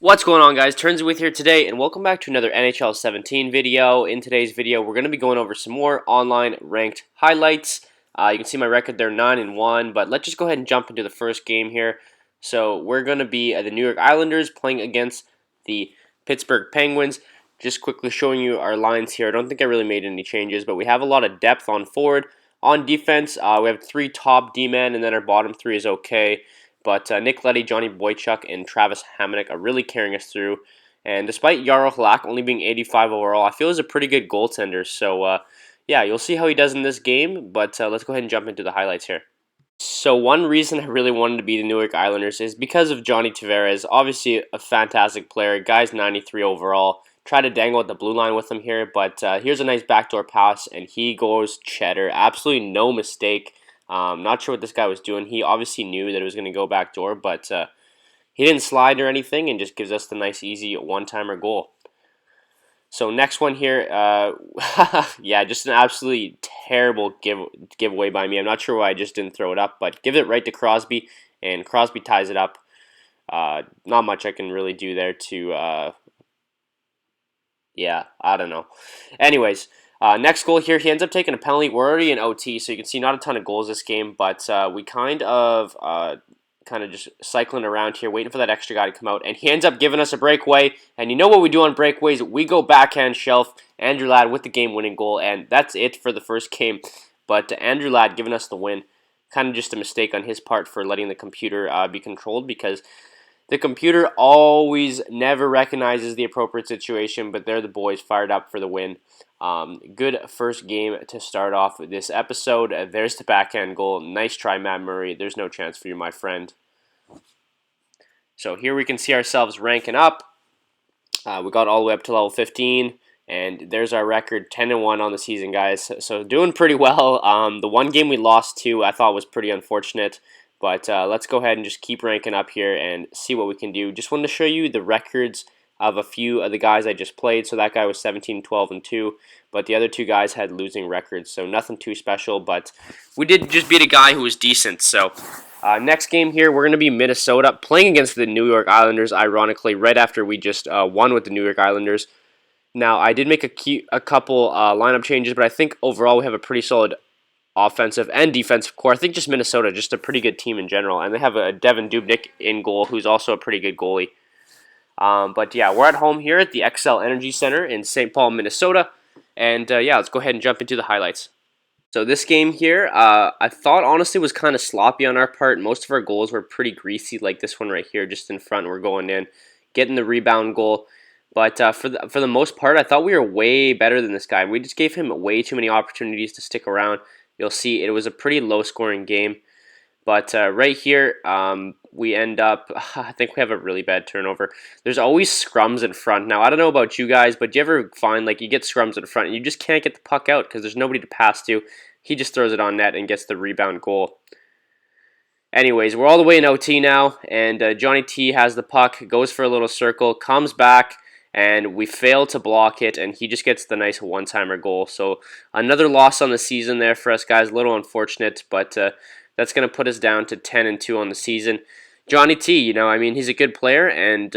What's going on, guys? Tournzy with here today, and welcome back to another NHL 17 video. In today's video, we're going to be going over some more online ranked highlights. You can see my record there, 9-1, but let's just go ahead and jump into the first game here. So we're going to be the New York Islanders playing against the Pittsburgh Penguins. Just quickly showing you our lines here. I don't think I really made any changes, but we have a lot of depth on forward. On defense, we have 3 top D-men, and then our bottom 3 is okay. But Nick Leddy, Johnny Boychuk, and Travis Hamonic are really carrying us through. And despite Jarl Halak only being 85 overall, I feel he's a pretty good goaltender. So, yeah, you'll see how he does in this game. But let's go ahead and jump into the highlights here. So one reason I really wanted to be the New York Islanders is because of Johnny Tavares. Obviously a fantastic player. Guy's 93 overall. Try to dangle at the blue line with him here, but here's a nice backdoor pass, and he goes cheddar. Absolutely no mistake. Not sure what this guy was doing. He obviously knew that it was going to go backdoor, but he didn't slide or anything, and just gives us the nice, easy one-timer goal. So next one here, yeah, just an absolutely terrible giveaway by me. I'm not sure why I just didn't throw it up, but give it right to Crosby, and Crosby ties it up. Not much I can really do there to, yeah, I don't know. Anyways, next goal here, he ends up taking a penalty. We're already in OT, so you can see not a ton of goals this game, but we kind of just cycling around here, waiting for that extra guy to come out, and he ends up giving us a breakaway. And you know what we do on breakaways? We go backhand shelf. Andrew Ladd with the game-winning goal, and that's it for the first game. But Andrew Ladd giving us the win. Kind of just a mistake on his part for letting the computer be controlled, because the computer always never recognizes the appropriate situation, but they're the boys fired up for the win. Good first game to start off with this episode. There's the backhand goal. Nice try, Matt Murray. There's no chance for you, my friend. So here we can see ourselves ranking up. We got all the way up to level 15, and there's our record, 10-1 on the season, guys. So doing pretty well. The one game we lost to, I thought was pretty unfortunate. But let's go ahead and just keep ranking up here and see what we can do. Just wanted to show you the records of a few of the guys I just played. So that guy was 17, 12, and 2. But the other two guys had losing records. So nothing too special. But we did just beat a guy who was decent. So next game here, we're going to be Minnesota playing against the New York Islanders, ironically, right after we just won with the New York Islanders. Now, I did make a couple lineup changes, but I think overall we have a pretty solid offensive and defensive core. I think just Minnesota, just a pretty good team in general. And they have a Devin Dubnyk in goal, who's also a pretty good goalie. But yeah, we're at home here at the XL Energy Center in St. Paul, Minnesota. And yeah, let's go ahead and jump into the highlights. So this game here, I thought honestly was kind of sloppy on our part. Most of our goals were pretty greasy, like this one right here, just in front. We're going in, getting the rebound goal. But for the most part, I thought we were way better than this guy. We just gave him way too many opportunities to stick around. You'll see it was a pretty low-scoring game. But right here, we end up, I think we have a really bad turnover. There's always scrums in front. Now, I don't know about you guys, but do you ever find, like, you get scrums in front and you just can't get the puck out because there's nobody to pass to? He just throws it on net and gets the rebound goal. Anyways, we're all the way in OT now, and Johnny T has the puck, goes for a little circle, comes back, and we fail to block it, and he just gets the nice one-timer goal. So another loss on the season there for us, guys. A little unfortunate, but that's going to put us down to 10-2 on the season. Johnny T, you know, I mean, he's a good player, and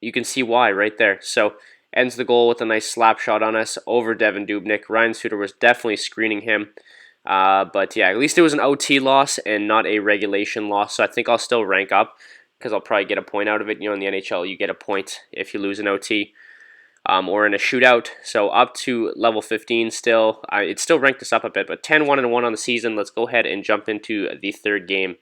you can see why right there. So ends the goal with a nice slap shot on us over Devin Dubnyk. Ryan Suter was definitely screening him. But yeah, at least it was an OT loss and not a regulation loss, so I think I'll still rank up because I'll probably get a point out of it. You know, in the NHL, you get a point if you lose an OT or in a shootout. So up to level 15 still. It still ranked us up a bit, but 10-1-1 on the season. Let's go ahead and jump into the third game.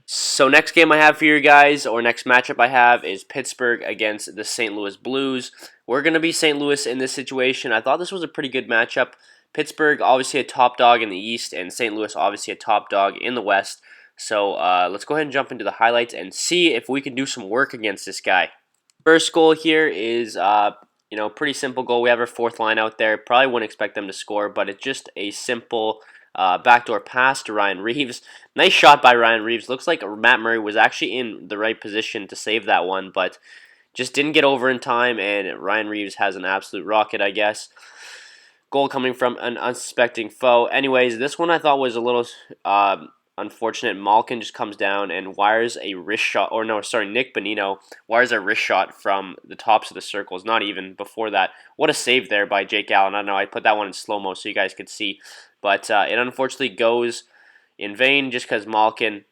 So next game I have for you guys, or next matchup I have, is Pittsburgh against the St. Louis Blues. We're going to be St. Louis in this situation. I thought this was a pretty good matchup. Pittsburgh obviously a top dog in the East, and St. Louis obviously a top dog in the West. So let's go ahead and jump into the highlights and see if we can do some work against this guy. First goal here is, you know, pretty simple goal. We have our fourth line out there. Probably wouldn't expect them to score, but it's just a simple backdoor pass to Ryan Reeves. Nice shot by Ryan Reeves. Looks like Matt Murray was actually in the right position to save that one, but just didn't get over in time, and Ryan Reeves has an absolute rocket, I guess. Goal coming from an unsuspecting foe. Anyways, this one I thought was a little unfortunate. Malkin just comes down and wires a wrist shot, or no, sorry, Nick Bonino wires a wrist shot from the tops of the circles, not even before that. What a save there by Jake Allen. I don't know, I put that one in slow-mo so you guys could see, but it unfortunately goes in vain just because Malkin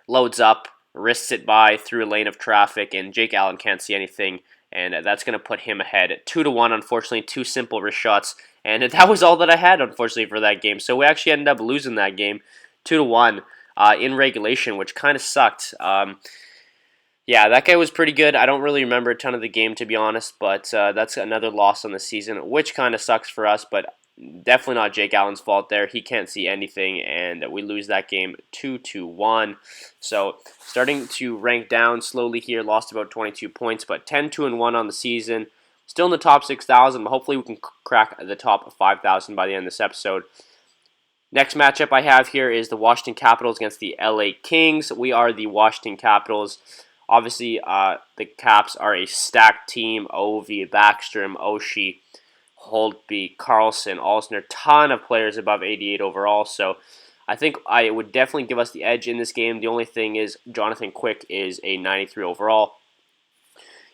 loads up, wrists it by through a lane of traffic, and Jake Allen can't see anything, and that's going to put him ahead 2-1. Unfortunately, 2 simple wrist shots, and that was all that I had, unfortunately, for that game. So we actually ended up losing that game 2-1 in regulation, which kind of sucked. Yeah, that guy was pretty good. I don't really remember a ton of the game, to be honest, but that's another loss on the season, which kind of sucks for us, but definitely not Jake Allen's fault there. He can't see anything, and we lose that game 2-1. So starting to rank down slowly here. Lost about 22 points, but 10-2-1 on the season. Still in the top 6,000, but hopefully we can crack the top 5,000 by the end of this episode. Next matchup I have here is the Washington Capitals against the LA Kings. We are the Washington Capitals. Obviously, the Caps are a stacked team. Ovi, Backstrom, Oshie, Holtby, Carlson, Olsner, ton of players above 88 overall. So I think I would definitely give us the edge in this game. The only thing is Jonathan Quick is a 93 overall.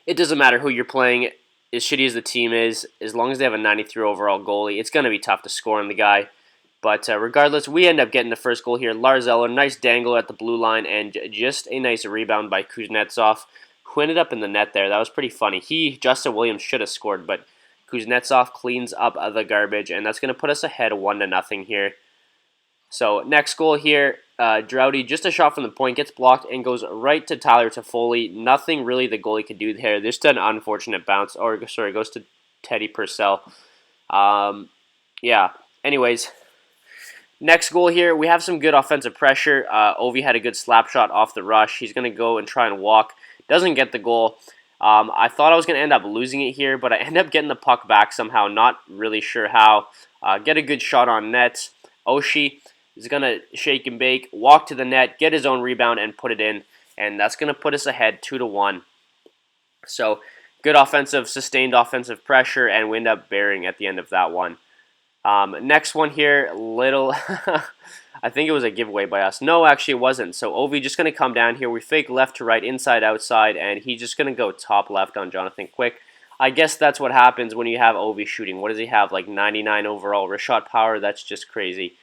It doesn't matter who you're playing. As shitty as the team is, as long as they have a 93 overall goalie, it's going to be tough to score on the guy. But regardless, we end up getting the first goal here. Lars Eller, nice dangle at the blue line, and just a nice rebound by Kuznetsov, who ended up in the net there. That was pretty funny. Justin Williams should have scored, but Kuznetsov cleans up the garbage, and that's going to put us ahead 1-0 here. So next goal here, Droughty, just a shot from the point, gets blocked and goes right to Tyler Toffoli. Nothing really the goalie could do there. Just an unfortunate bounce, or sorry, goes to Teddy Purcell. Yeah, anyways. Next goal here, we have some good offensive pressure. Ovi had a good slap shot off the rush. He's going to go and try and walk. Doesn't get the goal. I thought I was going to end up losing it here, but I end up getting the puck back somehow. Not really sure how. Get a good shot on net. Oshie is going to shake and bake, walk to the net, get his own rebound, and put it in. And that's going to put us ahead 2-1. So good offensive, sustained offensive pressure, and we end up bearing at the end of that one. Next one here, little, I think it was a giveaway by us. No, actually it wasn't. So Ovi just going to come down here. We fake left to right, inside, outside, and he's just going to go top left on Jonathan Quick. I guess that's what happens when you have Ovi shooting. What does he have, like 99 overall wrist shot power? That's just crazy.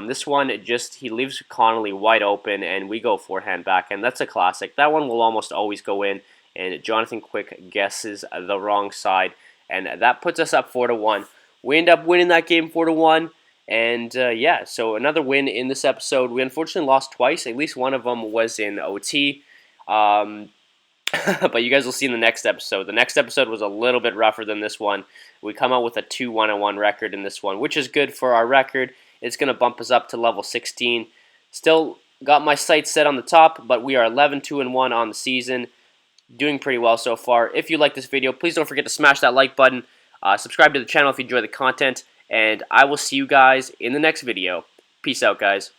This one, he leaves Connolly wide open, and we go forehand back, and that's a classic. That one will almost always go in, and Jonathan Quick guesses the wrong side, and that puts us up 4-1. We end up winning that game 4-1, and yeah, so another win in this episode. We unfortunately lost twice. At least one of them was in OT, but you guys will see in the next episode. The next episode was a little bit rougher than this one. We come out with a 2-1-1 record in this one, which is good for our record. It's going to bump us up to level 16. Still got my sights set on the top, but we are 11-2-1 on the season. Doing pretty well so far. If you like this video, please don't forget to smash that like button. Subscribe to the channel if you enjoy the content, and I will see you guys in the next video. Peace out, guys.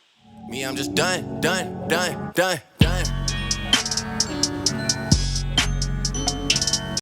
Me, I'm just done.